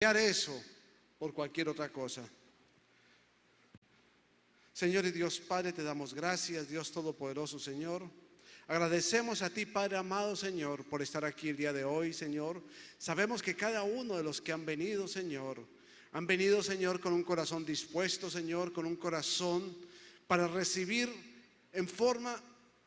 eso por cualquier otra cosa. Señor y Dios Padre, te damos gracias, Dios Todopoderoso, Señor. Agradecemos a ti, Padre amado, Señor, por estar aquí el día de hoy, Señor. Sabemos que cada uno de los que han venido, Señor, con un corazón dispuesto, Señor, con un corazón para recibir en forma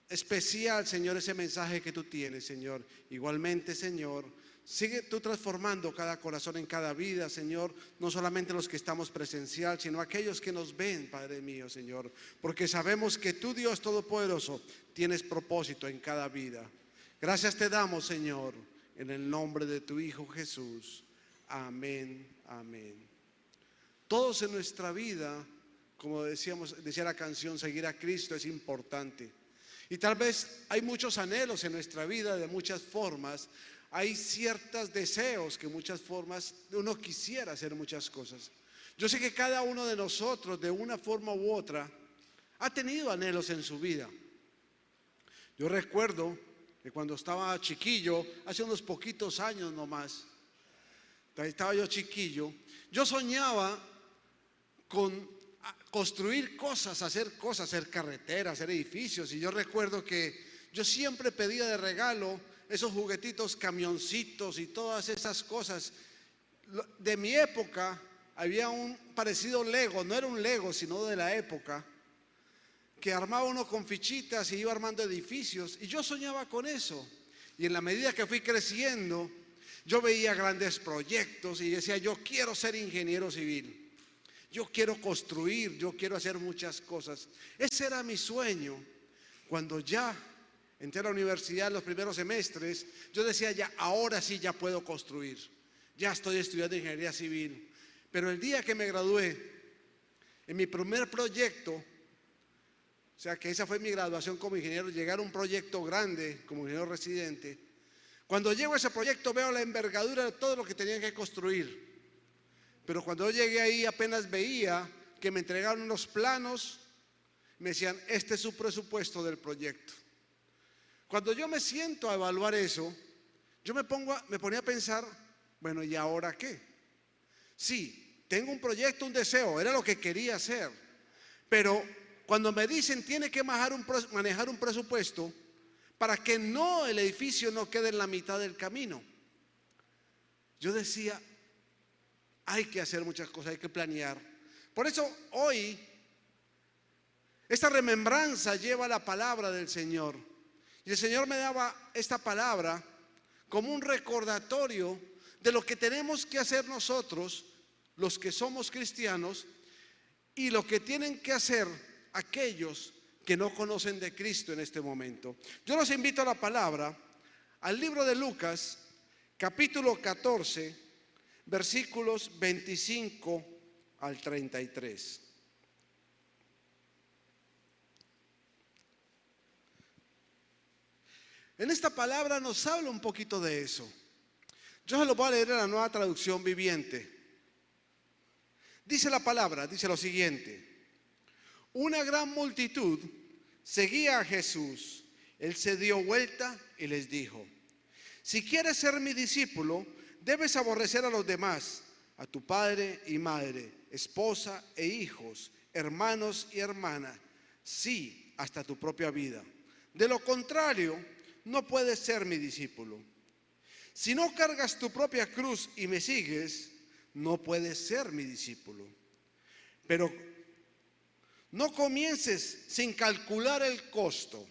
especial, Señor, ese mensaje que tú tienes, Señor. Igualmente, Señor, sigue tú transformando cada corazón en cada vida, Señor, no solamente los que estamos presencial, sino aquellos que nos ven, Padre mío, Señor, porque sabemos que tú, Dios Todopoderoso, tienes propósito en cada vida. Gracias te damos, Señor, en el nombre de tu Hijo Jesús. Amén, amén. Todos en nuestra vida, como decía la canción, seguir a Cristo es importante. Y tal vez hay muchos anhelos en nuestra vida de muchas formas. Hay ciertos deseos que muchas formas uno quisiera hacer muchas cosas. Yo sé que cada uno de nosotros de una forma u otra ha tenido anhelos en su vida. Yo recuerdo que cuando estaba chiquillo, hace unos poquitos años nomás, estaba yo chiquillo, yo soñaba con construir cosas, hacer carreteras, hacer edificios. Y yo recuerdo que yo siempre pedía de regalo esos juguetitos, camioncitos y todas esas cosas. De mi época había un parecido Lego, no era un Lego sino de la época, que armaba uno con fichitas y iba armando edificios, y yo soñaba con eso. Y en la medida que fui creciendo, yo veía grandes proyectos y decía, yo quiero ser ingeniero civil, yo quiero construir, yo quiero hacer muchas cosas. Ese era mi sueño. Cuando ya entré a la universidad en los primeros semestres, yo decía, ya, ahora sí ya puedo construir, ya estoy estudiando ingeniería civil. Pero el día que me gradué, en mi primer proyecto, o sea que esa fue mi graduación como ingeniero, llegar a un proyecto grande como ingeniero residente. Cuando llego a ese proyecto veo la envergadura de todo lo que tenían que construir. Pero cuando yo llegué ahí apenas veía que me entregaron unos planos, me decían, este es su presupuesto del proyecto. Cuando yo me siento a evaluar eso, yo me ponía a pensar, bueno, ¿y ahora qué? Sí, tengo un proyecto, un deseo, era lo que quería hacer, pero cuando me dicen tiene que manejar un presupuesto para que el edificio no quede en la mitad del camino, yo decía, hay que hacer muchas cosas, hay que planear. Por eso hoy, esta remembranza lleva la palabra del Señor. Y el Señor me daba esta palabra como un recordatorio de lo que tenemos que hacer nosotros, los que somos cristianos, y lo que tienen que hacer aquellos que no conocen de Cristo en este momento. Yo los invito a la palabra, al libro de Lucas, capítulo 14, versículos 25 al 33. En esta palabra nos habla un poquito de eso. Yo se lo voy a leer en la Nueva Traducción Viviente. Dice la palabra, dice lo siguiente: una gran multitud seguía a Jesús. Él se dio vuelta y les dijo, si quieres ser mi discípulo, debes aborrecer a los demás, a tu padre y madre, esposa e hijos, hermanos y hermanas, sí, hasta tu propia vida. De lo contrario, no puedes ser mi discípulo. Si no cargas tu propia cruz y me sigues, no puedes ser mi discípulo. Pero no comiences sin calcular el costo,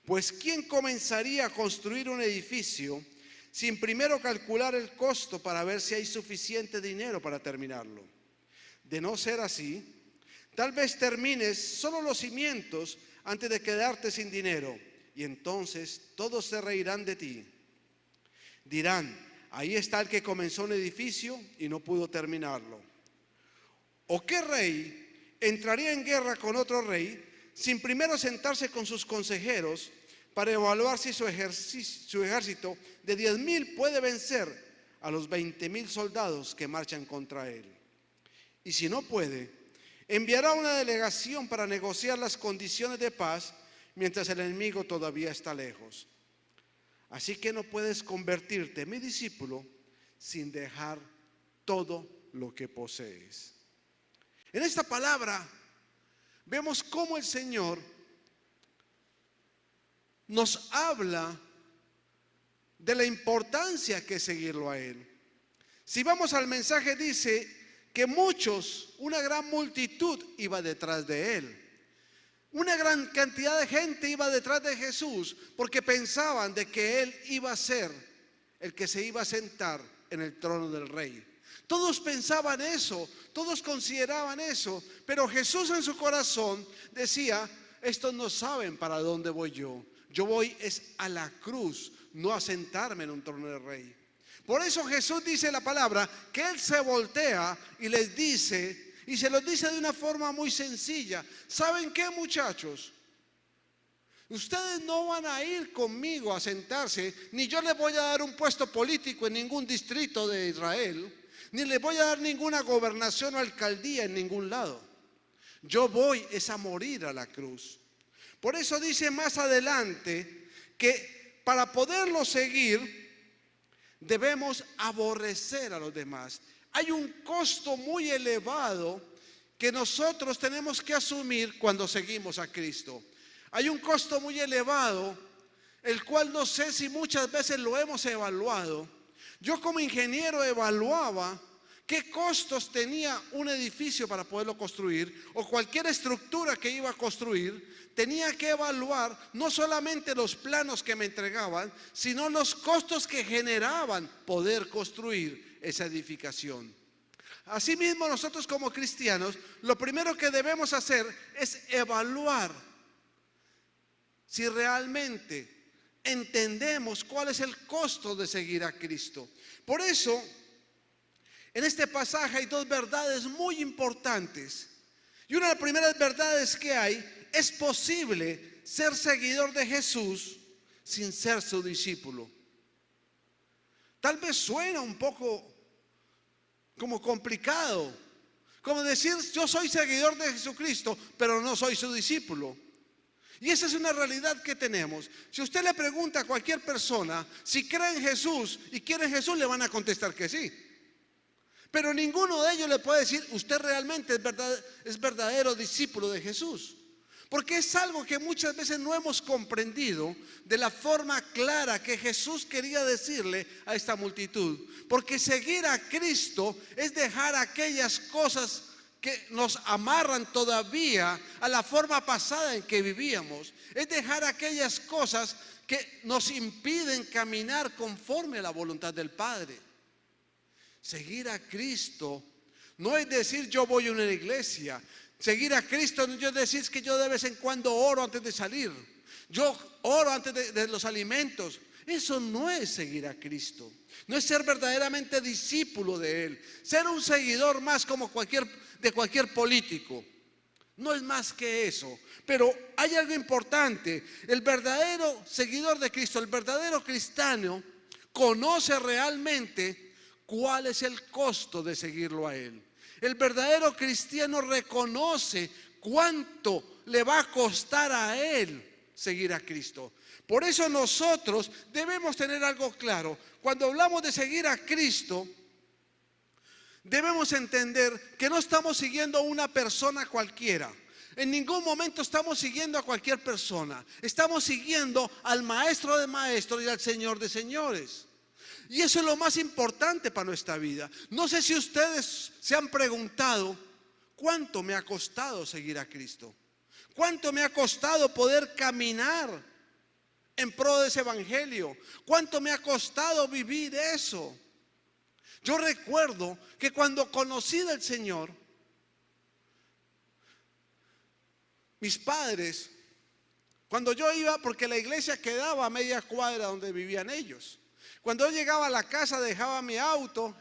pues ¿quién comenzaría a construir un edificio sin primero calcular el costo para ver si hay suficiente dinero para terminarlo? De no ser así, tal vez termines solo los cimientos antes de quedarte sin dinero, y entonces todos se reirán de ti. Dirán, ahí está el que comenzó un edificio y no pudo terminarlo. ¿O qué rey entraría en guerra con otro rey sin primero sentarse con sus consejeros para evaluar si su ejército de 10,000 puede vencer a los 20,000 soldados que marchan contra él? Y si no puede, enviará una delegación para negociar las condiciones de paz mientras el enemigo todavía está lejos. Así que no puedes convertirte en mi discípulo sin dejar todo lo que posees. En esta palabra vemos cómo el Señor nos habla de la importancia que es seguirlo a Él. Si vamos al mensaje, dice que muchos, una gran multitud iba detrás de Él. Una gran cantidad de gente iba detrás de Jesús porque pensaban de que Él iba a ser el que se iba a sentar en el trono del rey. Todos pensaban eso, todos consideraban eso, pero Jesús en su corazón decía: estos no saben para dónde voy yo. Yo voy es a la cruz, no a sentarme en un trono de rey. Por eso Jesús dice la palabra que Él se voltea y les dice, y se los dice de una forma muy sencilla: ¿saben qué, muchachos? Ustedes no van a ir conmigo a sentarse, ni yo les voy a dar un puesto político en ningún distrito de Israel, ni les voy a dar ninguna gobernación o alcaldía en ningún lado. Yo voy es a morir a la cruz. Por eso dice más adelante que para poderlo seguir debemos aborrecer a los demás. Hay un costo muy elevado que nosotros tenemos que asumir cuando seguimos a Cristo. Hay un costo muy elevado, el cual no sé si muchas veces lo hemos evaluado. Yo como ingeniero evaluaba qué costos tenía un edificio para poderlo construir, o cualquier estructura que iba a construir. Tenía que evaluar no solamente los planos que me entregaban, sino los costos que generaban poder construir esa edificación. Asimismo, nosotros como cristianos, lo primero que debemos hacer es evaluar si realmente entendemos cuál es el costo de seguir a Cristo. Por eso, en este pasaje hay dos verdades muy importantes. Y una de las primeras verdades que hay: es posible ser seguidor de Jesús sin ser su discípulo. Tal vez suena un poco como complicado, como decir: yo soy seguidor de Jesucristo, pero no soy su discípulo. Y esa es una realidad que tenemos. Si usted le pregunta a cualquier persona si cree en Jesús y quiere Jesús, le van a contestar que sí. Pero ninguno de ellos le puede decir: usted realmente es verdadero discípulo de Jesús. Porque es algo que muchas veces no hemos comprendido de la forma clara que Jesús quería decirle a esta multitud. Porque seguir a Cristo es dejar aquellas cosas que nos amarran todavía a la forma pasada en que vivíamos. Es dejar aquellas cosas que nos impiden caminar conforme a la voluntad del Padre. Seguir a Cristo no es decir: yo voy a una iglesia. Seguir a Cristo no es decir que yo de vez en cuando oro antes de salir. Yo oro antes de los alimentos. Eso no es seguir a Cristo. No es ser verdaderamente discípulo de Él. Ser un seguidor más como de cualquier político. No es más que eso. Pero hay algo importante. El verdadero seguidor de Cristo, el verdadero cristiano, conoce realmente cuál es el costo de seguirlo a Él. El verdadero cristiano reconoce cuánto le va a costar a él seguir a Cristo. Por eso nosotros debemos tener algo claro. Cuando hablamos de seguir a Cristo, debemos entender que no estamos siguiendo a una persona cualquiera. En ningún momento estamos siguiendo a cualquier persona. Estamos siguiendo al Maestro de maestros y al Señor de señores. Y eso es lo más importante para nuestra vida. No sé si ustedes se han preguntado: ¿cuánto me ha costado seguir a Cristo? ¿Cuánto me ha costado poder caminar en pro de ese evangelio? ¿Cuánto me ha costado vivir eso? Yo recuerdo que cuando conocí del Señor, mis padres, cuando yo iba, porque la iglesia quedaba a media cuadra donde vivían ellos. Cuando yo llegaba a la casa, dejaba mi auto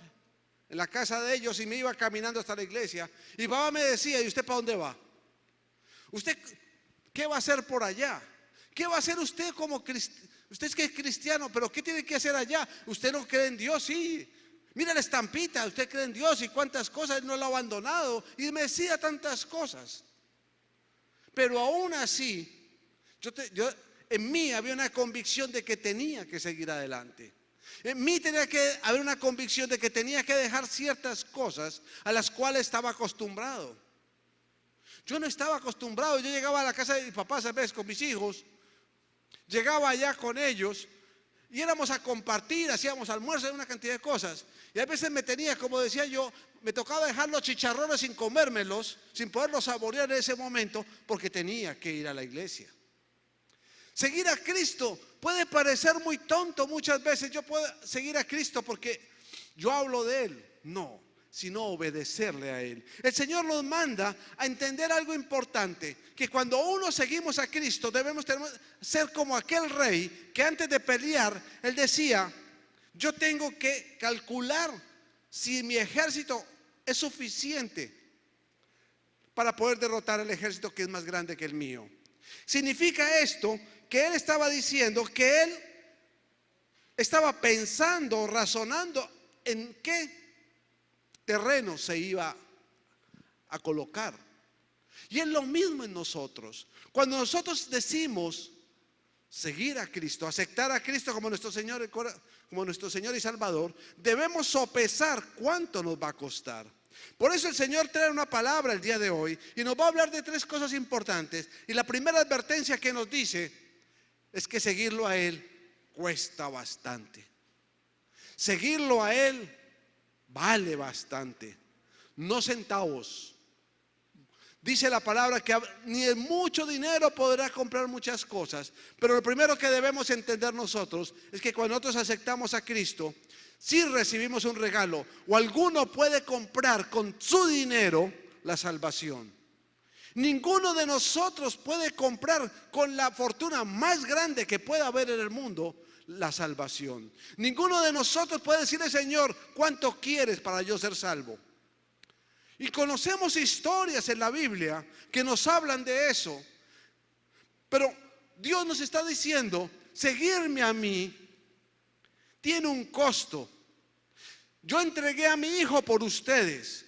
en la casa de ellos y me iba caminando hasta la iglesia. Y papá me decía: ¿y usted para dónde va? ¿Usted qué va a hacer por allá? ¿Qué va a hacer usted como cristiano? Usted es que es cristiano, pero ¿qué tiene que hacer allá? ¿Usted no cree en Dios? Sí. Mira la estampita, usted cree en Dios y cuántas cosas, Él no lo ha abandonado. Y me decía tantas cosas. Pero aún así, en mí había una convicción de que tenía que seguir adelante. En mí tenía que haber una convicción de que tenía que dejar ciertas cosas a las cuales estaba acostumbrado. Yo no estaba acostumbrado. Yo llegaba a la casa de mis papás a veces con mis hijos, llegaba allá con ellos y éramos a compartir, hacíamos almuerzo y una cantidad de cosas. Y a veces me tenía, como decía yo, me tocaba dejar los chicharrones sin comérmelos, sin poderlos saborear en ese momento, porque tenía que ir a la iglesia. Seguir a Cristo puede parecer muy tonto muchas veces. Yo puedo seguir a Cristo porque yo hablo de Él. No, sino obedecerle a Él. El Señor nos manda a entender algo importante, que cuando uno seguimos a Cristo debemos ser como aquel rey que antes de pelear, él decía: yo tengo que calcular si mi ejército es suficiente para poder derrotar el ejército que es más grande que el mío. Significa esto que él estaba diciendo que él estaba pensando, razonando en qué terreno se iba a colocar. Y es lo mismo en nosotros. Cuando nosotros decimos seguir a Cristo, aceptar a Cristo como nuestro Señor y Salvador, debemos sopesar cuánto nos va a costar. Por eso el Señor trae una palabra el día de hoy y nos va a hablar de tres cosas importantes. Y la primera advertencia que nos dice es que seguirlo a Él cuesta bastante. Seguirlo a Él vale bastante, no centavos. Dice la palabra que ni en mucho dinero podrá comprar muchas cosas. Pero lo primero que debemos entender nosotros es que cuando nosotros aceptamos a Cristo, si recibimos un regalo, o alguno puede comprar con su dinero la salvación. Ninguno de nosotros puede comprar con la fortuna más grande que pueda haber en el mundo la salvación. Ninguno de nosotros puede decirle: Señor, ¿cuánto quieres para yo ser salvo? Y conocemos historias en la Biblia que nos hablan de eso. Pero Dios nos está diciendo: seguirme a mí tiene un costo. Yo entregué a mi hijo por ustedes,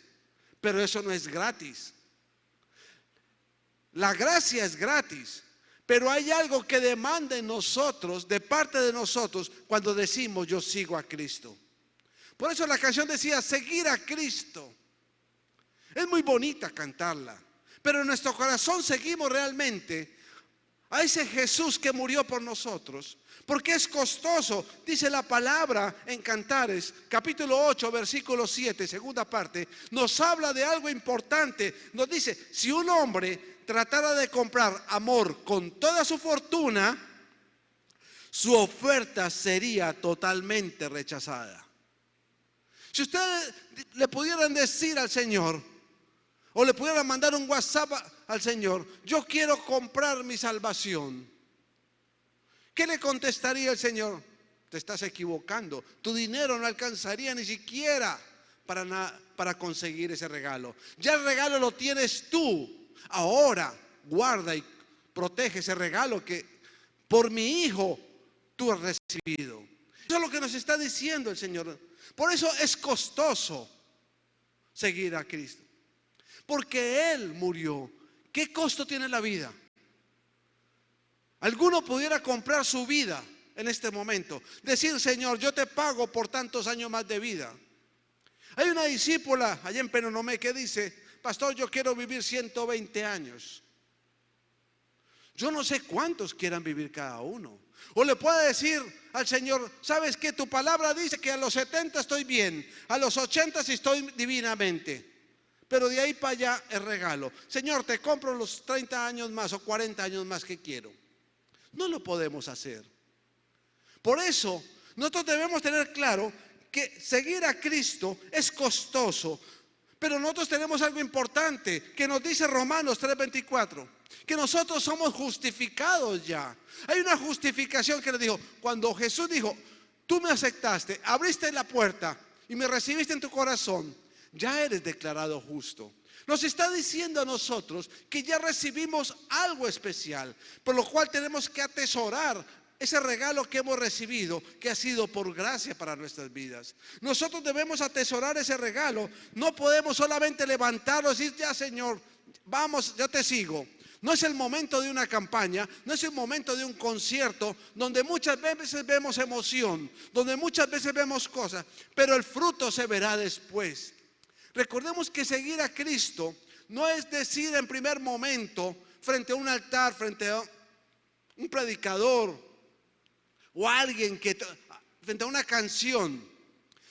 pero eso no es gratis. La gracia es gratis, pero hay algo que demanda en nosotros, de parte de nosotros, cuando decimos yo sigo a Cristo. Por eso la canción decía seguir a Cristo. Es muy bonita cantarla, pero en nuestro corazón seguimos realmente a ese Jesús que murió por nosotros, porque es costoso. Dice la palabra en Cantares, capítulo 8, versículo 7, segunda parte, nos habla de algo importante. Nos dice: si un hombre tratara de comprar amor con toda su fortuna, su oferta sería totalmente rechazada. Si ustedes le pudieran decir al Señor, o le pudieran mandar un WhatsApp al Señor: yo quiero comprar mi salvación, ¿qué le contestaría el Señor? Te estás equivocando. Tu dinero no alcanzaría ni siquiera para conseguir ese regalo. Ya el regalo lo tienes tú. Ahora guarda y protege ese regalo que por mi hijo tú has recibido. Eso es lo que nos está diciendo el Señor. Por eso es costoso seguir a Cristo, porque Él murió. ¿Qué costo tiene la vida? Alguno pudiera comprar su vida en este momento, decir: Señor, yo te pago por tantos años más de vida. Hay una discípula allá en Penonomé que dice: pastor, yo quiero vivir 120 años. Yo no sé cuántos quieran vivir cada uno. O le puede decir al Señor: ¿sabes qué? Tu palabra dice que a los 70 estoy bien, a los 80 sí estoy divinamente, pero de ahí para allá es regalo. Señor, te compro los 30 años más o 40 años más que quiero. No lo podemos hacer. Por eso nosotros debemos tener claro que seguir a Cristo es costoso. Pero nosotros tenemos algo importante que nos dice Romanos 3:24, que nosotros somos justificados ya. Hay una justificación que le dijo, cuando Jesús dijo: tú me aceptaste, abriste la puerta y me recibiste en tu corazón, ya eres declarado justo. Nos está diciendo a nosotros que ya recibimos algo especial, por lo cual tenemos que atesorar ese regalo que hemos recibido, que ha sido por gracia para nuestras vidas. Nosotros debemos atesorar ese regalo. No podemos solamente levantarnos y decir: ya, Señor, vamos, yo te sigo. No es el momento de una campaña, no es el momento de un concierto donde muchas veces vemos emoción, donde muchas veces vemos cosas, pero el fruto se verá después. Recordemos que seguir a Cristo no es decir en primer momento frente a un altar, frente a un predicador o a alguien frente a una canción.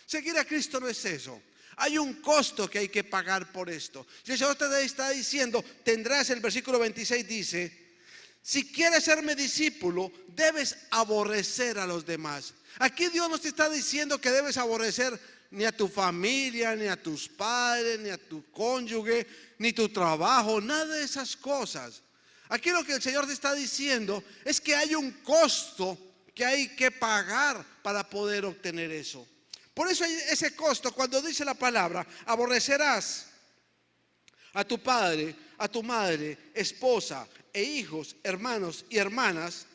Seguir a Cristo no es eso. Hay un costo que hay que pagar por esto. Y el Señor te está diciendo, tendrás, el versículo 26 dice, si quieres serme discípulo, debes aborrecer a los demás. Aquí Dios no te está diciendo que debes aborrecer ni a tu familia, ni a tus padres, ni a tu cónyuge, ni tu trabajo, nada de esas cosas. Aquí lo que el Señor te está diciendo es que hay un costo que hay que pagar para poder obtener eso. Por eso hay ese costo cuando dice la palabra, aborrecerás a tu padre, a tu madre, esposa e hijos, hermanos y hermanas.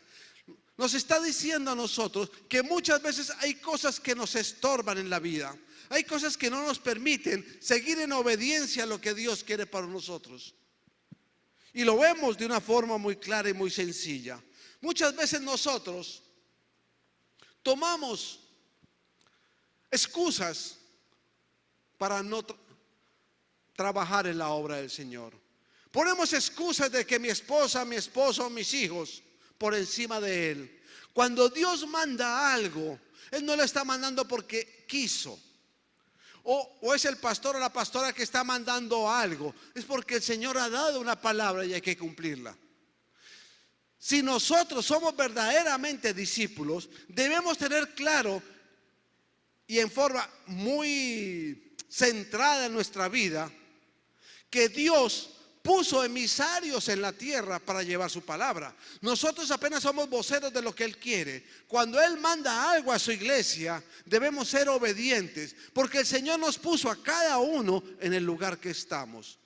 Nos está diciendo a nosotros que muchas veces hay cosas que nos estorban en la vida. Hay cosas que no nos permiten seguir en obediencia a lo que Dios quiere para nosotros. Y lo vemos de una forma muy clara y muy sencilla. Muchas veces nosotros tomamos excusas para no trabajar en la obra del Señor. Ponemos excusas de que mi esposa, mi esposo, mis hijos por encima de Él. Cuando Dios manda algo, Él no lo está mandando porque quiso. O es el pastor o la pastora que está mandando algo. Es porque el Señor ha dado una palabra y hay que cumplirla. Si nosotros somos verdaderamente discípulos, debemos tener claro y en forma muy centrada en nuestra vida que Dios puso emisarios en la tierra para llevar su palabra. Nosotros apenas somos voceros de lo que Él quiere. Cuando Él manda algo a su iglesia, debemos ser obedientes, porque el Señor nos puso a cada uno en el lugar que estamos.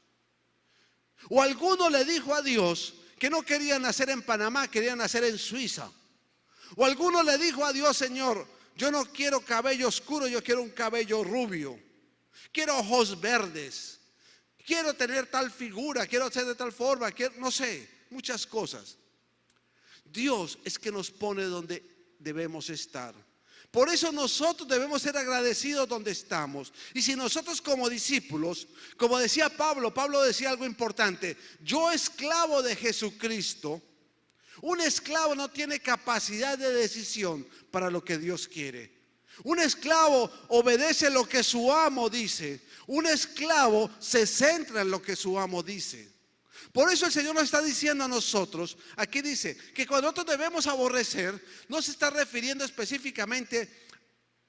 O alguno le dijo a Dios que no quería nacer en Panamá, quería nacer en Suiza. O alguno le dijo a Dios, Señor, yo no quiero cabello oscuro, yo quiero un cabello rubio. Quiero ojos verdes. Quiero tener tal figura, quiero ser de tal forma, no sé, muchas cosas. Dios es que nos pone donde debemos estar. Por eso nosotros debemos ser agradecidos donde estamos. Y si nosotros como discípulos, como decía Pablo decía algo importante, yo esclavo de Jesucristo. Un esclavo no tiene capacidad de decisión para lo que Dios quiere. Un esclavo obedece lo que su amo dice. Un esclavo se centra en lo que su amo dice. Por eso el Señor nos está diciendo a nosotros, aquí dice, que cuando nosotros debemos aborrecer, no se está refiriendo específicamente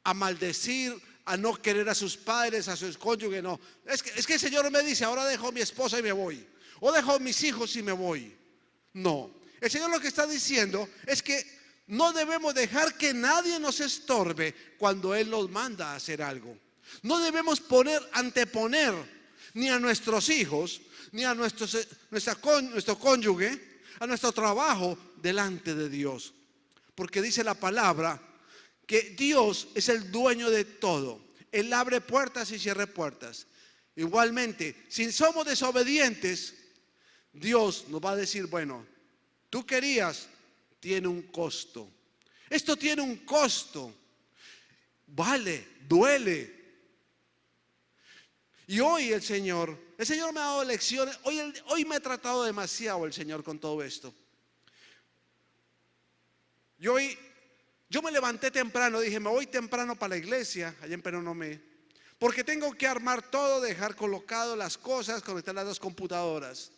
a maldecir, a no querer a sus padres, a sus cónyuges, no. Es que el Señor me dice, ahora dejo a mi esposa y me voy. O dejo a mis hijos y me voy. No. El Señor lo que está diciendo es que no debemos dejar que nadie nos estorbe cuando Él nos manda a hacer algo. No debemos anteponer ni a nuestros hijos, ni a nuestro cónyuge, a nuestro trabajo delante de Dios. Porque dice la palabra que Dios es el dueño de todo. Él abre puertas y cierra puertas. Igualmente, si somos desobedientes, Dios nos va a decir, bueno, tú querías, tiene un costo. Esto tiene un costo. Vale, duele. Y hoy el Señor me ha dado lecciones. Hoy me ha tratado demasiado el Señor con todo esto. Yo me levanté temprano, dije, me voy temprano para la iglesia, allá en Penonomé, porque tengo que armar todo, dejar colocado las cosas, conectar las dos computadoras.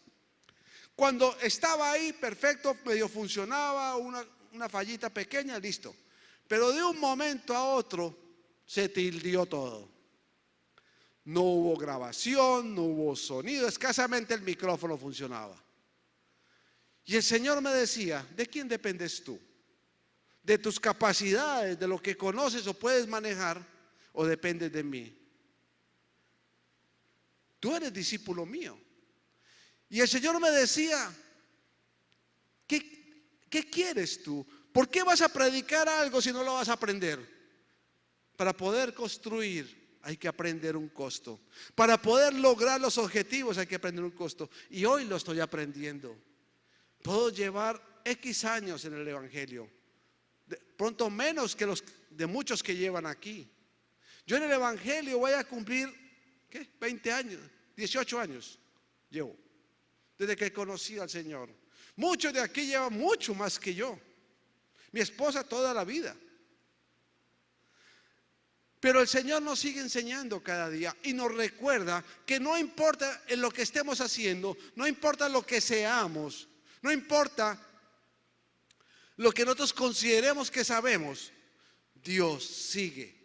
Cuando estaba ahí, perfecto, medio funcionaba, una fallita pequeña, listo. Pero de un momento a otro se tildió todo. No hubo grabación, no hubo sonido, escasamente el micrófono funcionaba. Y el Señor me decía, ¿de quién dependes tú? ¿De tus capacidades, de lo que conoces o puedes manejar, o dependes de mí? Tú eres discípulo mío. Y el Señor me decía, ¿qué quieres tú? ¿Por qué vas a predicar algo si no lo vas a aprender? Para poder construir hay que aprender un costo. Para poder lograr los objetivos hay que aprender un costo. Y hoy lo estoy aprendiendo. Puedo llevar X años en el Evangelio, pronto menos que los de muchos que llevan aquí. Yo en el Evangelio voy a cumplir, ¿qué? 20 años, 18 años llevo, desde que conocí al Señor. Muchos de aquí llevan mucho más que yo. Mi esposa toda la vida. Pero el Señor nos sigue enseñando cada día y nos recuerda que no importa en lo que estemos haciendo, no importa lo que seamos, no importa lo que nosotros consideremos que sabemos, Dios sigue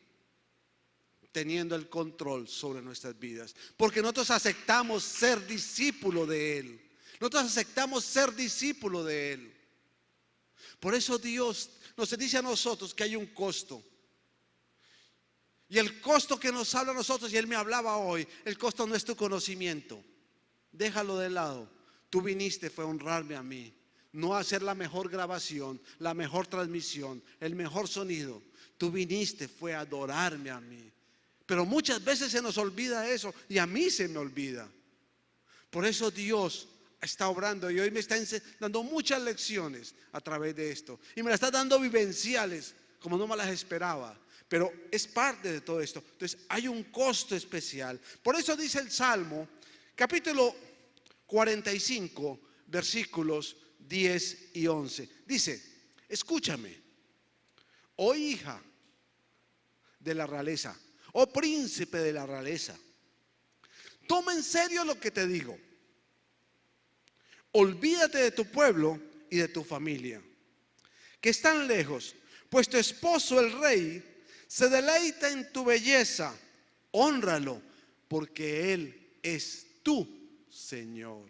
teniendo el control sobre nuestras vidas, porque nosotros aceptamos ser discípulo de Él. Nosotros aceptamos ser discípulo de Él. Por eso Dios nos dice a nosotros que hay un costo. Y el costo que nos habla a nosotros, y Él me hablaba hoy, el costo no es tu conocimiento. Déjalo de lado. Tú viniste fue a honrarme a mí, no a hacer la mejor grabación, la mejor transmisión, el mejor sonido. Tú viniste fue a adorarme a mí. Pero muchas veces se nos olvida eso, y a mí se me olvida. Por eso Dios está obrando y hoy me está dando muchas lecciones a través de esto. Y me las está dando vivenciales como no me las esperaba. Pero es parte de todo esto. Entonces hay un costo especial. Por eso dice el Salmo, capítulo 45, versículos 10 y 11. Dice, escúchame, oh hija de la realeza, oh príncipe de la realeza, toma en serio lo que te digo. Olvídate de tu pueblo y de tu familia, que están lejos, pues tu esposo el rey se deleita en tu belleza. Hónralo, porque Él es tu Señor.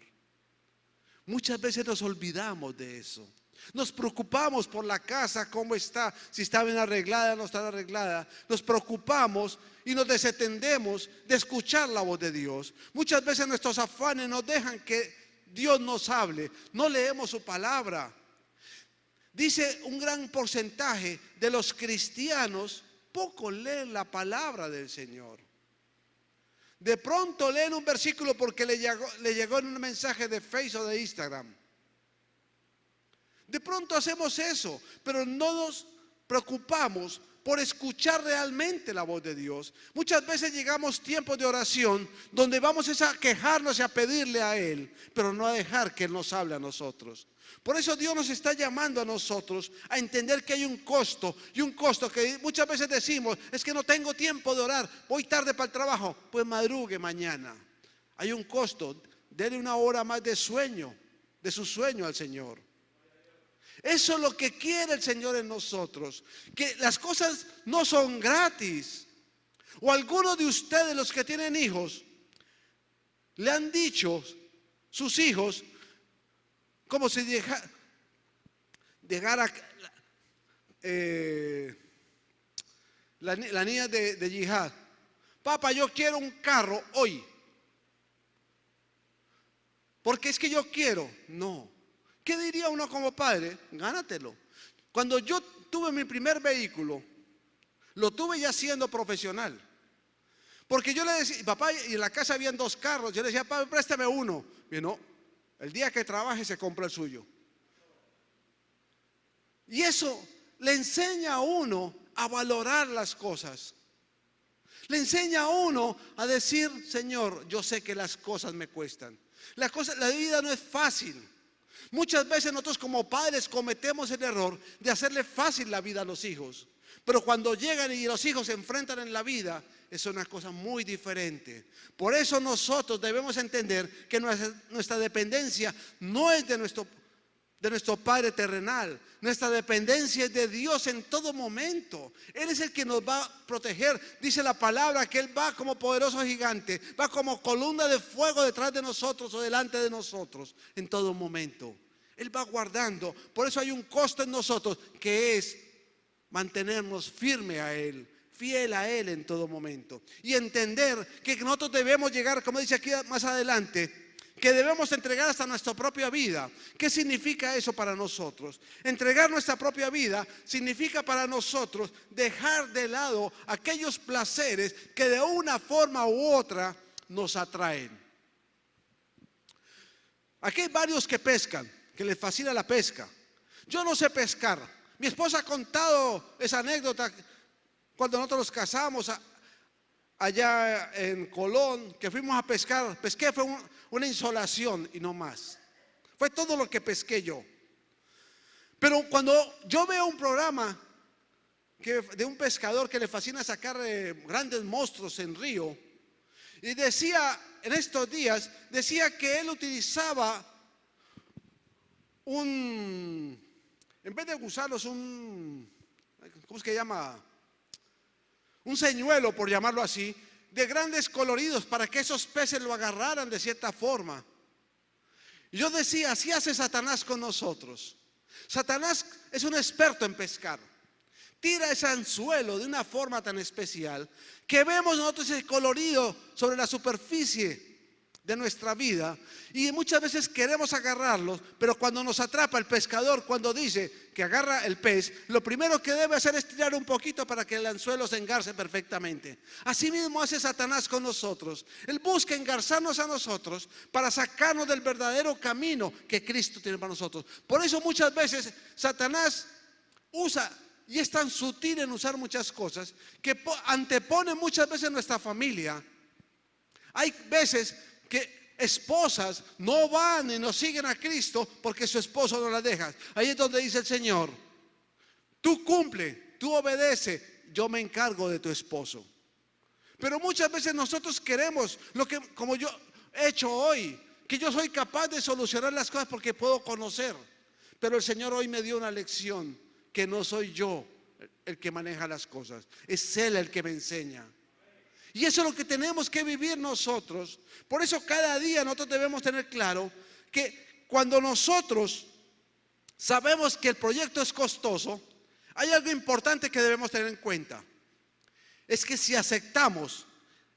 Muchas veces nos olvidamos de eso. Nos preocupamos por la casa, cómo está, si está bien arreglada o no está arreglada. Nos preocupamos y nos desatendemos de escuchar la voz de Dios. Muchas veces nuestros afanes nos dejan que Dios nos hable, no leemos su palabra. Dice un gran porcentaje de los cristianos poco leen la palabra del Señor. De pronto leen un versículo porque le llegó en un mensaje de Facebook o de Instagram. De pronto hacemos eso, pero no nos preocupamos por escuchar realmente la voz de Dios. Muchas veces llegamos tiempos de oración donde vamos a quejarnos y a pedirle a Él, pero no a dejar que Él nos hable a nosotros. Por eso Dios nos está llamando a nosotros a entender que hay un costo, y un costo que muchas veces decimos, es que no tengo tiempo de orar, voy tarde para el trabajo. Pues madrugue mañana. Hay un costo, dele una hora más de sueño, de su sueño al Señor. Eso es lo que quiere el Señor en nosotros, que las cosas no son gratis. O algunos de ustedes, los que tienen hijos, le han dicho sus hijos, como si dejara la niña de Yihad, papá, yo quiero un carro hoy, porque es que yo quiero. No. ¿Qué diría uno como padre? Gánatelo. Cuando yo tuve mi primer vehículo, lo tuve ya siendo profesional. Porque yo le decía, papá, y en la casa habían 2 carros. Yo le decía, papá, préstame uno. Y no, el día que trabaje se compra el suyo. Y eso le enseña a uno a valorar las cosas. Le enseña a uno a decir, Señor, yo sé que las cosas me cuestan. La vida no es fácil. Muchas veces nosotros como padres cometemos el error de hacerle fácil la vida a los hijos. Pero cuando llegan y los hijos se enfrentan en la vida, es una cosa muy diferente. Por eso nosotros debemos entender que nuestra dependencia no es de nuestro Padre terrenal. Nuestra dependencia es de Dios en todo momento. Él es el que nos va a proteger. Dice la palabra que Él va como poderoso gigante, va como columna de fuego detrás de nosotros o delante de nosotros en todo momento. Él va guardando. Por eso hay un costo en nosotros, que es mantenernos firme a Él, fiel a Él en todo momento. Y entender que nosotros debemos llegar, como dice aquí más adelante, que debemos entregar hasta nuestra propia vida. ¿Qué significa eso para nosotros? Entregar nuestra propia vida significa para nosotros dejar de lado aquellos placeres que de una forma u otra nos atraen. Aquí hay varios que pescan. que les fascina la pesca. Yo no sé pescar. Mi esposa ha contado esa anécdota cuando nosotros nos casamos allá en Colón, que fuimos a pescar. Pesqué, fue una insolación y no más. Fue todo lo que pesqué yo. Pero cuando yo veo un programa de un pescador que le fascina sacar grandes monstruos en río, y decía en estos días, decía que él utilizaba en vez de usarlos ¿cómo es que llama? Un señuelo, por llamarlo así, de grandes coloridos para que esos peces lo agarraran de cierta forma. Y yo decía, así hace Satanás con nosotros. Satanás es un experto en pescar. Tira ese anzuelo de una forma tan especial que vemos nosotros ese colorido sobre la superficie de nuestra vida, y muchas veces queremos agarrarlos, pero cuando nos atrapa el pescador, cuando dice que agarra el pez, lo primero que debe hacer es tirar un poquito para que el anzuelo se engarce perfectamente. Así mismo hace Satanás con nosotros. Él busca engarzarnos a nosotros para sacarnos del verdadero camino que Cristo tiene para nosotros. Por eso muchas veces Satanás usa, y es tan sutil en usar muchas cosas, que antepone muchas veces nuestra familia. Hay veces que esposas no van y no siguen a Cristo porque su esposo no las deja. Ahí es donde dice el Señor: tú cumple, tú obedece, yo me encargo de tu esposo. Pero muchas veces nosotros queremos lo que, como yo he hecho hoy, que yo soy capaz de solucionar las cosas porque puedo conocer. Pero el Señor hoy me dio una lección, que no soy yo el que maneja las cosas, es Él el que me enseña. Y eso es lo que tenemos que vivir nosotros. Por eso cada día nosotros debemos tener claro que cuando nosotros sabemos que el proyecto es costoso, hay algo importante que debemos tener en cuenta. Es que si aceptamos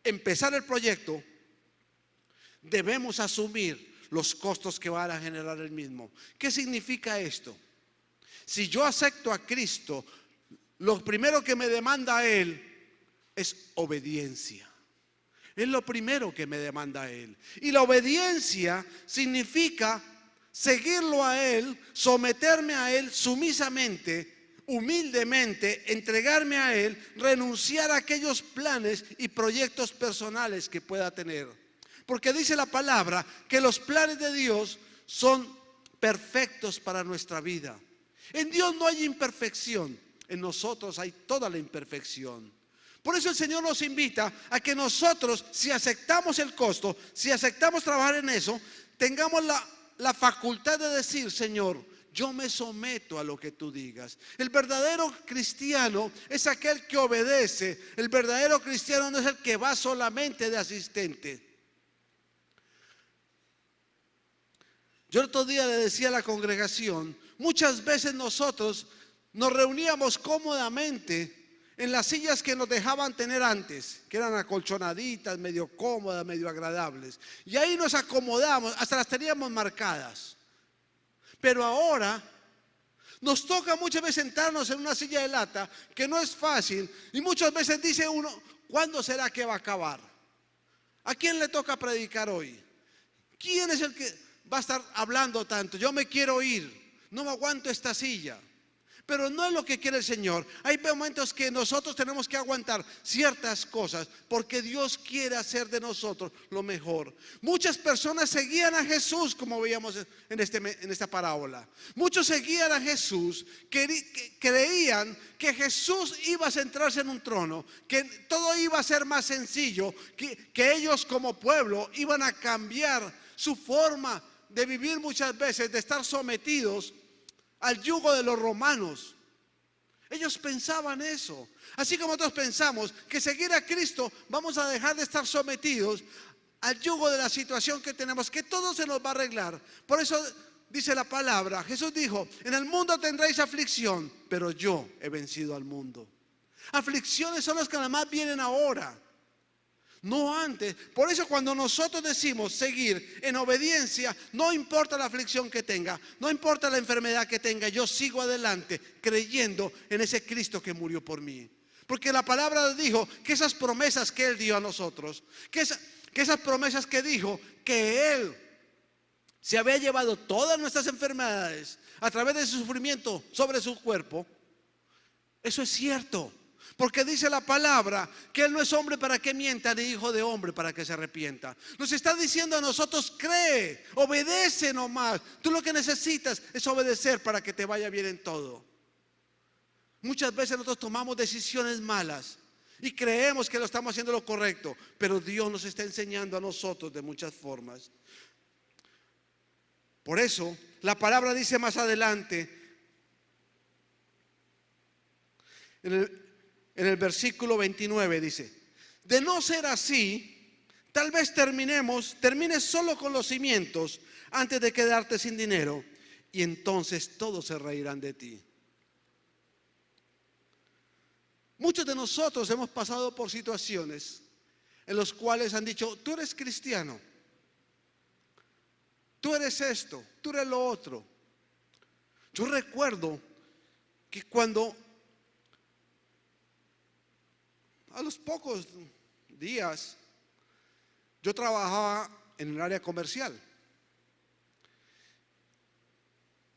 empezar el proyecto, debemos asumir los costos que van a generar el mismo. ¿Qué significa esto? Si yo acepto a Cristo, lo primero que me demanda a Él es obediencia. Es lo primero que me demanda a Él. Y la obediencia significa seguirlo a Él, someterme a Él sumisamente, humildemente, entregarme a Él, renunciar a aquellos planes y proyectos personales que pueda tener. Porque dice la palabra que los planes de Dios son perfectos para nuestra vida. En Dios no hay imperfección, en nosotros hay toda la imperfección. Por eso el Señor nos invita a que nosotros, si aceptamos el costo, si aceptamos trabajar en eso, tengamos la facultad de decir: Señor, yo me someto a lo que tú digas. El verdadero cristiano es aquel que obedece. El verdadero cristiano no es el que va solamente de asistente. Yo el otro día le decía a la congregación, muchas veces nosotros nos reuníamos cómodamente en las sillas que nos dejaban tener antes, que eran acolchonaditas, medio cómodas, medio agradables. Y ahí nos acomodamos, hasta las teníamos marcadas. Pero ahora nos toca muchas veces sentarnos en una silla de lata, que no es fácil. Y muchas veces dice uno: ¿cuándo será que va a acabar? ¿A quién le toca predicar hoy? ¿Quién es el que va a estar hablando tanto? Yo me quiero ir, no me aguanto esta silla. Pero no es lo que quiere el Señor. Hay momentos que nosotros tenemos que aguantar ciertas cosas porque Dios quiere hacer de nosotros lo mejor. Muchas personas seguían a Jesús, como veíamos en esta parábola. Muchos seguían a Jesús, que creían que Jesús iba a centrarse en un trono, que todo iba a ser más sencillo, que ellos como pueblo iban a cambiar su forma de vivir, muchas veces de estar sometidos al yugo de los romanos. Ellos pensaban eso. Así como nosotros pensamos que seguir a Cristo vamos a dejar de estar sometidos al yugo de la situación que tenemos, que todo se nos va a arreglar. Por eso dice la palabra, Jesús dijo: en el mundo tendréis aflicción, pero yo he vencido al mundo. Aflicciones son las que además vienen ahora, no antes. Por eso cuando nosotros decimos seguir en obediencia, no importa la aflicción que tenga, no importa la enfermedad que tenga, yo sigo adelante creyendo en ese Cristo que murió por mí. Porque la palabra dijo que esas promesas que Él dio a nosotros, que esas promesas que dijo que Él, se había llevado todas nuestras enfermedades a través de su sufrimiento sobre su cuerpo, eso es cierto. Porque dice la palabra que Él no es hombre para que mienta, ni hijo de hombre para que se arrepienta. Nos está diciendo a nosotros: cree, obedece nomás. Tú lo que necesitas es obedecer para que te vaya bien en todo. Muchas veces nosotros tomamos decisiones malas y creemos que lo estamos haciendo lo correcto, pero Dios nos está enseñando a nosotros de muchas formas. Por eso la palabra dice más adelante, en el versículo 29 dice: de no ser así, tal vez termines solo con los cimientos antes de quedarte sin dinero, y entonces todos se reirán de ti. Muchos de nosotros hemos pasado por situaciones en las cuales han dicho: tú eres cristiano, tú eres esto, tú eres lo otro. Yo recuerdo que cuando a los pocos días yo trabajaba en el área comercial,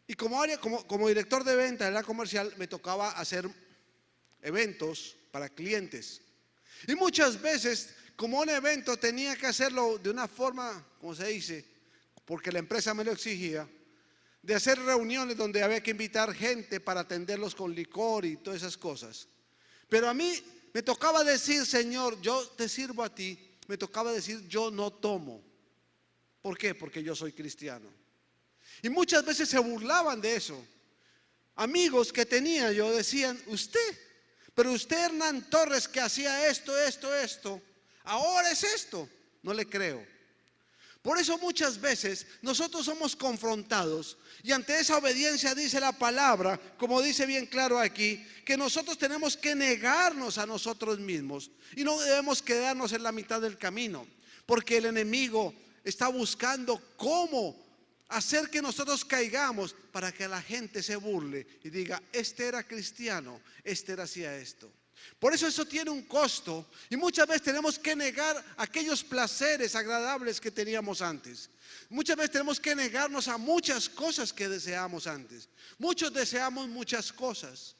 y como director de venta del área comercial me tocaba hacer eventos para clientes, y muchas veces, como un evento tenía que hacerlo de una forma, como se dice, porque la empresa me lo exigía, de hacer reuniones donde había que invitar gente para atenderlos con licor y todas esas cosas. Pero a mí me tocaba decir: Señor, yo te sirvo a ti. Me tocaba decir: yo no tomo. ¿Por qué? Porque yo soy cristiano. Y muchas veces se burlaban de eso. Amigos que tenía yo decían: pero usted, Hernán Torres, que hacía esto, ahora es esto. No le creo. Por eso muchas veces nosotros somos confrontados, y ante esa obediencia dice la palabra, como dice bien claro aquí, que nosotros tenemos que negarnos a nosotros mismos y no debemos quedarnos en la mitad del camino, porque el enemigo está buscando cómo hacer que nosotros caigamos para que la gente se burle y diga: este era cristiano, este hacía esto. Por eso tiene un costo, y muchas veces tenemos que negar aquellos placeres agradables que teníamos antes. Muchas veces tenemos que negarnos a muchas cosas que deseamos antes. Muchos deseamos muchas cosas,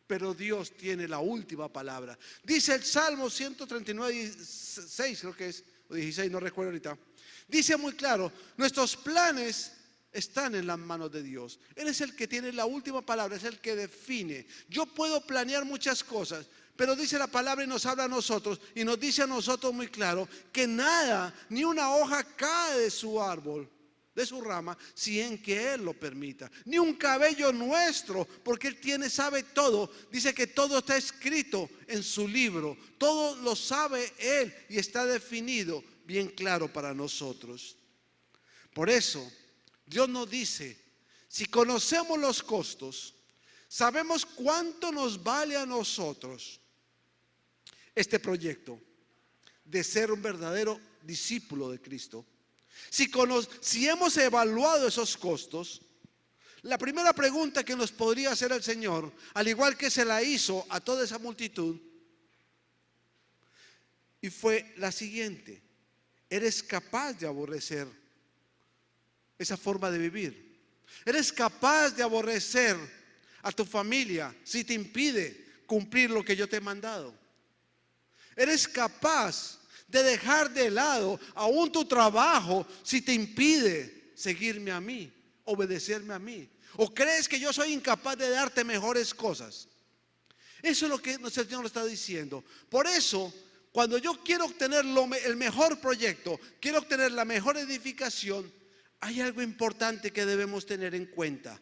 pero Dios tiene la última palabra. Dice el Salmo 139, 16 creo que es, o 16, no recuerdo ahorita. Dice muy claro: nuestros planes están en las manos de Dios. Él es el que tiene la última palabra, es el que define. Yo puedo planear muchas cosas, pero dice la palabra y nos habla a nosotros, y nos dice a nosotros muy claro que nada, ni una hoja cae de su árbol, de su rama, si en que Él lo permita, ni un cabello nuestro, porque Él sabe todo. Dice que todo está escrito en su libro, todo lo sabe Él y está definido bien claro para nosotros. Por eso Dios nos dice: si conocemos los costos, sabemos cuánto nos vale a nosotros este proyecto de ser un verdadero discípulo de Cristo. Si hemos evaluado esos costos, la primera pregunta que nos podría hacer el Señor, al igual que se la hizo a toda esa multitud, y fue la siguiente: ¿eres capaz de aborrecer esa forma de vivir? ¿Eres capaz de aborrecer a tu familia si te impide cumplir lo que yo te he mandado? ¿Eres capaz de dejar de lado aún tu trabajo si te impide seguirme a mí, obedecerme a mí? ¿O crees que yo soy incapaz de darte mejores cosas? Eso es lo que el Señor está diciendo. Por eso, cuando yo quiero obtener el mejor proyecto, quiero obtener la mejor edificación, hay algo importante que debemos tener en cuenta: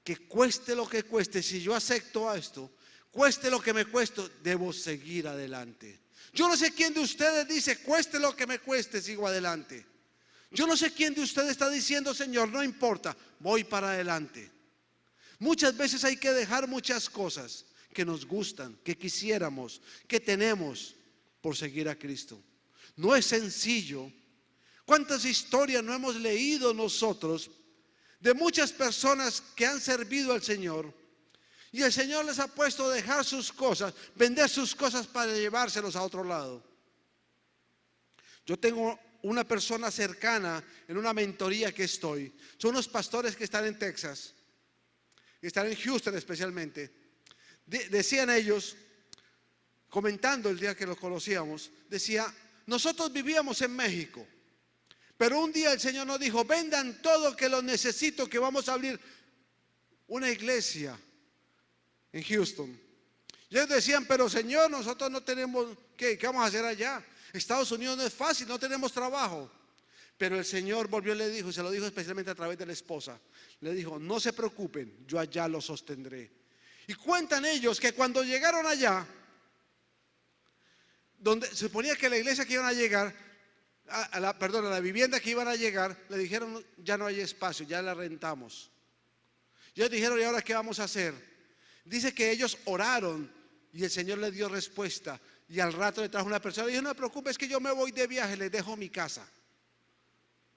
que cueste lo que cueste, si yo acepto esto, cueste lo que me cueste, debo seguir adelante. Yo no sé quién de ustedes dice: cueste lo que me cueste, sigo adelante. Yo no sé quién de ustedes está diciendo: Señor, no importa, voy para adelante. Muchas veces hay que dejar muchas cosas que nos gustan, que quisiéramos, que tenemos, por seguir a Cristo. No es sencillo. ¿Cuántas historias no hemos leído nosotros de muchas personas que han servido al Señor, y el Señor les ha puesto a dejar sus cosas, vender sus cosas para llevárselos a otro lado? Yo tengo una persona cercana en una mentoría que estoy. Son unos pastores que están en Texas, que están en Houston especialmente. Decían ellos, comentando el día que los conocíamos, decía, nosotros vivíamos en México, pero un día el Señor nos dijo, vendan todo que lo necesito, que vamos a abrir una iglesia en Houston. Y ellos decían, pero Señor, nosotros no tenemos, ¿qué vamos a hacer allá? Estados Unidos no es fácil, no tenemos trabajo. Pero el Señor volvió y le dijo, y se lo dijo especialmente a través de la esposa, le dijo, no se preocupen, yo allá los sostendré. Y cuentan ellos que cuando llegaron allá, donde se suponía que la iglesia que iban a llegar, a la vivienda que iban a llegar, le dijeron, ya no hay espacio, ya la rentamos. Y ellos dijeron, ¿y ahora qué vamos a hacer? Dice que ellos oraron y el Señor les dio respuesta. Y al rato le trajo una persona y dijo, no te preocupes, es que yo me voy de viaje, les dejo mi casa.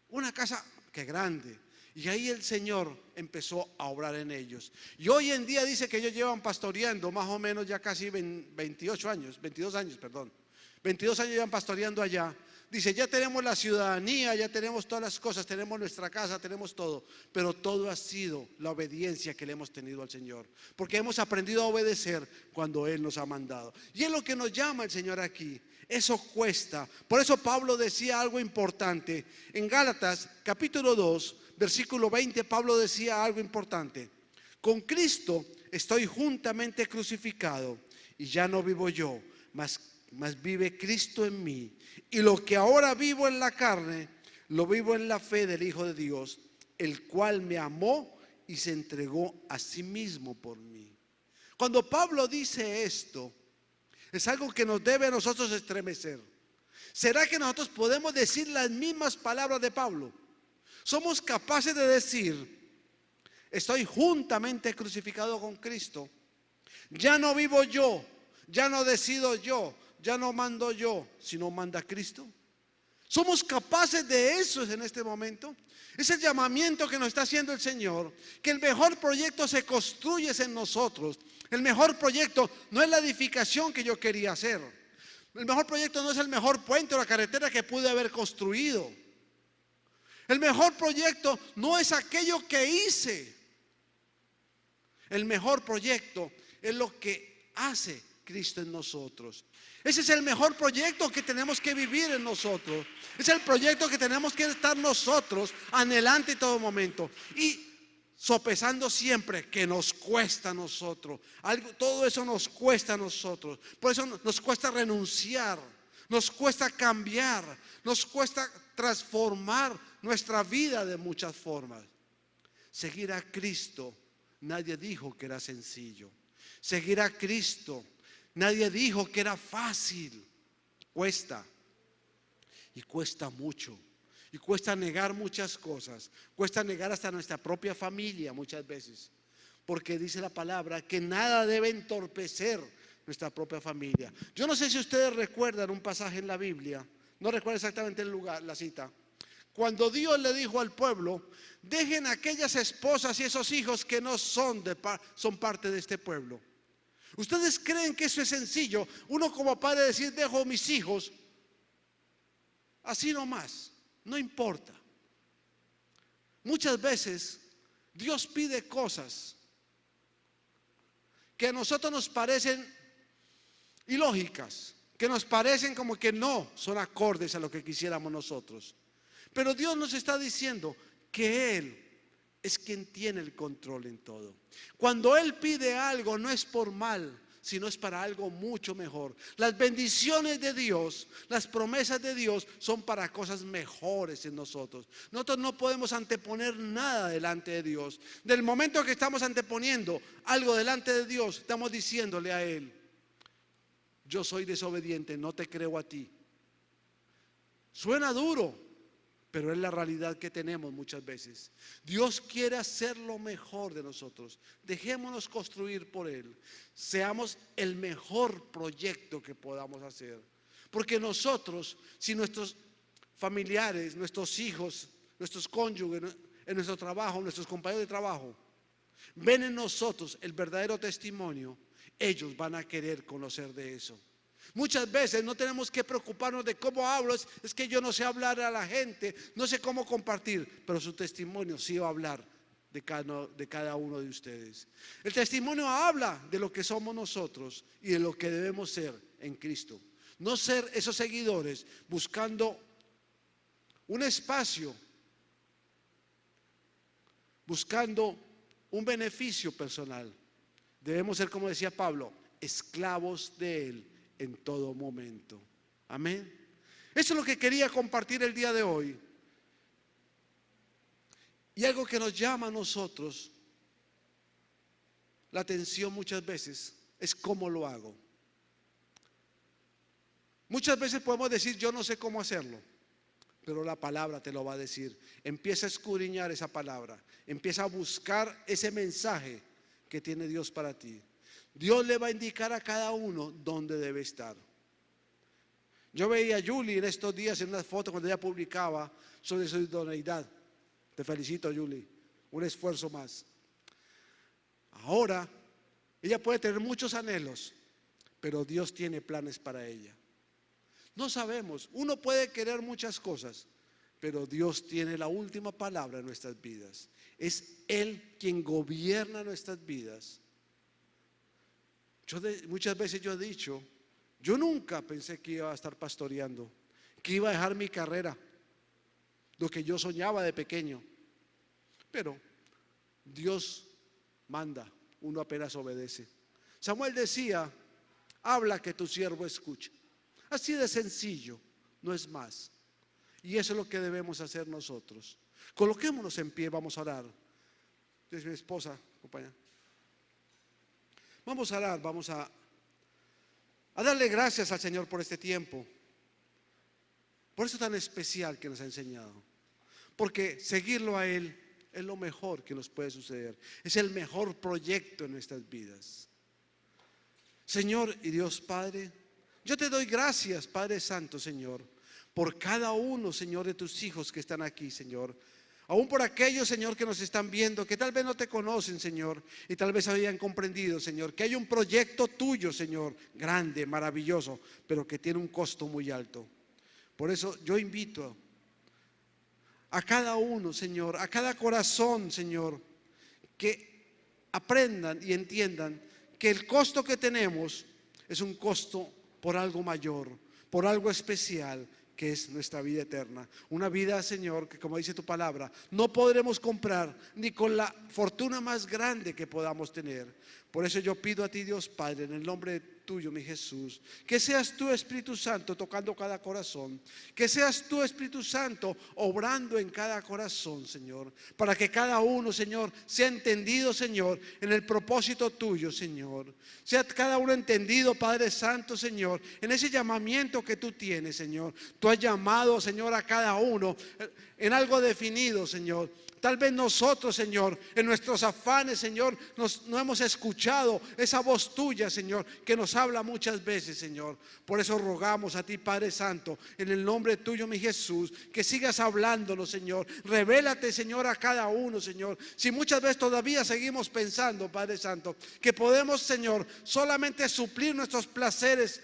Una casa que grande. Y ahí el Señor empezó a obrar en ellos. Y hoy en día dice que ellos llevan pastoreando más o menos ya casi 22 años llevan pastoreando allá. Dice, ya tenemos la ciudadanía, ya tenemos todas las cosas, tenemos nuestra casa, tenemos todo. Pero todo ha sido la obediencia que le hemos tenido al Señor. Porque hemos aprendido a obedecer cuando Él nos ha mandado. Y es lo que nos llama el Señor aquí. Eso cuesta. Por eso Pablo decía algo importante. En Gálatas capítulo 2, versículo 20, Pablo decía algo importante. Con Cristo estoy juntamente crucificado y ya no vivo yo, mas vive Cristo en mí. Y lo que ahora vivo en la carne, lo vivo en la fe del Hijo de Dios, el cual me amó y se entregó a sí mismo por mí. Cuando Pablo dice esto, es algo que nos debe a nosotros estremecer. ¿Será que nosotros podemos decir las mismas palabras de Pablo? Somos capaces de decir, estoy juntamente crucificado con Cristo. Ya no vivo yo, ya no decido yo, ya no mando yo, sino manda Cristo. ¿Somos capaces de eso en este momento? Es el llamamiento que nos está haciendo el Señor, que el mejor proyecto se construye en nosotros. El mejor proyecto no es la edificación que yo quería hacer. El mejor proyecto no es el mejor puente o la carretera que pude haber construido. El mejor proyecto no es aquello que hice. El mejor proyecto es lo que hace Cristo en nosotros. Ese es el mejor proyecto que tenemos que vivir en nosotros. Es el proyecto que tenemos que estar nosotros anhelante en todo momento. Y sopesando siempre que nos cuesta a nosotros. Todo eso nos cuesta a nosotros. Por eso nos cuesta renunciar. Nos cuesta cambiar. Nos cuesta transformar nuestra vida de muchas formas. Seguir a Cristo, nadie dijo que era sencillo. Seguir a Cristo, nadie dijo que era fácil. Cuesta. Y cuesta mucho. Y cuesta negar muchas cosas. Cuesta negar hasta nuestra propia familia muchas veces. Porque dice la palabra que nada debe entorpecer nuestra propia familia. Yo no sé si ustedes recuerdan un pasaje en la Biblia. No recuerdo exactamente el lugar, la cita. Cuando Dios le dijo al pueblo, dejen aquellas esposas y esos hijos que no son parte de este pueblo. ¿Ustedes creen que eso es sencillo? Uno como padre decir, dejo mis hijos así nomás, no importa. Muchas veces Dios pide cosas que a nosotros nos parecen ilógicas, que nos parecen como que no son acordes a lo que quisiéramos nosotros. Pero Dios nos está diciendo que Él es quien tiene el control en todo. Cuando Él pide algo no es por mal, sino es para algo mucho mejor. Las bendiciones de Dios, las promesas de Dios son para cosas mejores en nosotros. Nosotros no podemos anteponer nada delante de Dios. Del momento que estamos anteponiendo algo delante de Dios, estamos diciéndole a Él, yo soy desobediente, no te creo a ti. Suena duro, pero es la realidad que tenemos muchas veces. Dios quiere hacer lo mejor de nosotros. Dejémonos construir por Él. Seamos el mejor proyecto que podamos hacer. Porque nosotros, si nuestros familiares, nuestros hijos, nuestros cónyuges, en nuestro trabajo, nuestros compañeros de trabajo, ven en nosotros el verdadero testimonio, ellos van a querer conocer de eso. Muchas veces no tenemos que preocuparnos de cómo hablo, es que yo no sé hablar a la gente, no sé cómo compartir, pero su testimonio sí va a hablar de cada uno de ustedes. El testimonio habla de lo que somos nosotros y de lo que debemos ser en Cristo. No ser esos seguidores buscando un espacio, buscando un beneficio personal. Debemos ser, como decía Pablo, esclavos de Él en todo momento. Amén. Eso es lo que quería compartir el día de hoy. Y algo que nos llama a nosotros la atención muchas veces es cómo lo hago. Muchas veces podemos decir, yo no sé cómo hacerlo, pero la palabra te lo va a decir. Empieza a escudriñar esa palabra, empieza a buscar ese mensaje que tiene Dios para ti. Dios le va a indicar a cada uno dónde debe estar. Yo veía a Julie en estos días en una foto cuando ella publicaba sobre su idoneidad. Te felicito, Julie, un esfuerzo más. Ahora, ella puede tener muchos anhelos, pero Dios tiene planes para ella. No sabemos, uno puede querer muchas cosas, pero Dios tiene la última palabra en nuestras vidas. Es Él quien gobierna nuestras vidas. Muchas veces yo he dicho, yo nunca pensé que iba a estar pastoreando, que iba a dejar mi carrera, lo que yo soñaba de pequeño. Pero Dios manda, uno apenas obedece. Samuel decía, habla que tu siervo escuche. Así de sencillo, no es más. Y eso es lo que debemos hacer nosotros. Coloquémonos en pie, vamos a orar. Es mi esposa, acompaña. Vamos a orar, vamos a darle gracias al Señor por este tiempo, por eso tan especial que nos ha enseñado. Porque seguirlo a Él es lo mejor que nos puede suceder. Es el mejor proyecto en nuestras vidas. Señor y Dios Padre, yo te doy gracias, Padre Santo, Señor, por cada uno, Señor, de tus hijos que están aquí, Señor. Aún por aquellos, Señor, que nos están viendo, que tal vez no te conocen, Señor, y tal vez habían comprendido, Señor, que hay un proyecto tuyo, Señor, grande, maravilloso, pero que tiene un costo muy alto. Por eso yo invito a cada uno, Señor, a cada corazón, Señor, que aprendan y entiendan que el costo que tenemos es un costo por algo mayor, por algo especial, que es nuestra vida eterna. Una vida, Señor, que como dice tu palabra, no podremos comprar ni con la fortuna más grande que podamos tener. Por eso yo pido a ti, Dios Padre, en el nombre tuyo, mi Jesús, que seas tú, Espíritu Santo, tocando cada corazón, que seas tú, Espíritu Santo, obrando en cada corazón, Señor, para que cada uno, Señor, sea entendido, Señor, en el propósito tuyo, Señor. Sea cada uno entendido, Padre Santo, Señor, en ese llamamiento que tú tienes, Señor. Tú has llamado, Señor, a cada uno en algo definido, Señor. Tal vez nosotros, Señor, en nuestros afanes, Señor, no hemos escuchado esa voz tuya, Señor, que nos habla muchas veces, Señor. Por eso rogamos a ti, Padre Santo, en el nombre tuyo, mi Jesús, que sigas hablándonos, Señor. Revélate, Señor, a cada uno, Señor. Si muchas veces todavía seguimos pensando, Padre Santo, que podemos, Señor, solamente suplir nuestros placeres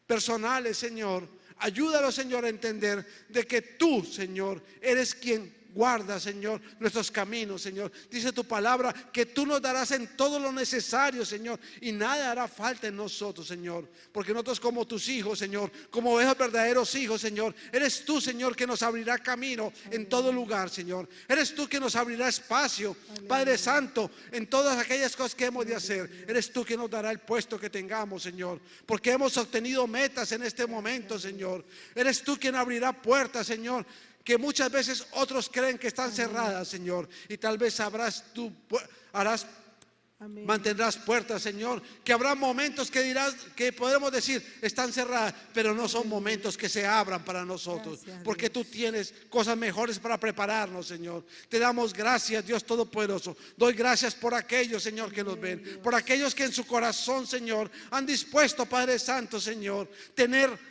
personales, Señor, ayúdanos, Señor, a entender de que tú, Señor, eres quien guarda, Señor, nuestros caminos, Señor. Dice tu palabra que tú nos darás en todo lo necesario, Señor, y nada hará falta en nosotros, Señor, porque nosotros como tus hijos, Señor, como esos verdaderos hijos, Señor, eres tú, Señor, que nos abrirá camino en todo lugar, Señor. Eres tú que nos abrirá espacio, Padre Santo, en todas aquellas cosas que hemos de hacer. Eres tú que nos dará el puesto que tengamos, Señor, porque hemos obtenido metas en este momento, Señor. Eres tú quien abrirá puertas, Señor, que muchas veces otros creen que están cerradas, Señor, y tal vez mantendrás puertas, Señor, que habrá momentos que dirás, que podremos decir están cerradas, pero no son momentos que se abran para nosotros, porque tú tienes cosas mejores para prepararnos, Señor. Te damos gracias, Dios Todopoderoso. Doy gracias por aquellos, Señor, que nos ven, por aquellos que en su corazón, Señor, han dispuesto, Padre Santo, Señor, tener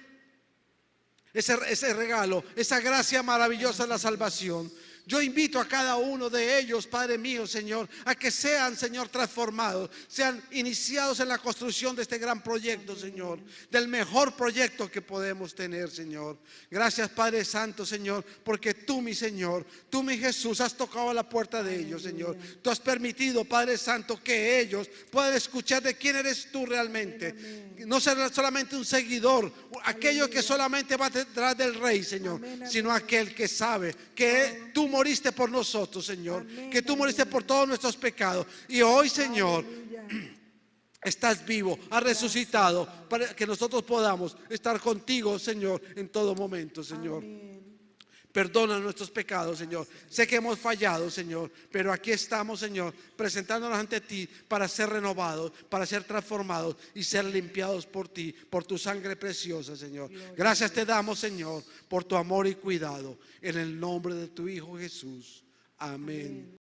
ese regalo, esa gracia maravillosa de la salvación. Yo invito a cada uno de ellos, Padre mío, Señor, a que sean, Señor, transformados, sean iniciados en la construcción de este gran proyecto, Señor, del mejor proyecto que podemos tener, Señor. Gracias, Padre Santo, Señor, porque tú, mi Señor, tú, mi Jesús, has tocado a la puerta de ellos, Señor. Tú has permitido, Padre Santo, que ellos puedan escuchar de quién eres tú realmente. No ser solamente un seguidor, aquello que solamente va detrás del Rey, Señor, sino aquel que sabe que tú moriste por nosotros, Señor, que tú moriste por todos nuestros pecados. Y hoy, Señor, estás vivo, has resucitado para que nosotros podamos estar contigo, Señor, en todo momento, Señor. Perdona nuestros pecados, Señor. Sé que hemos fallado, Señor, pero aquí estamos, Señor, presentándonos ante ti para ser renovados, para ser transformados y ser limpiados por ti, por tu sangre preciosa, Señor. Gracias te damos, Señor, por tu amor y cuidado. En el nombre de tu Hijo Jesús. Amén.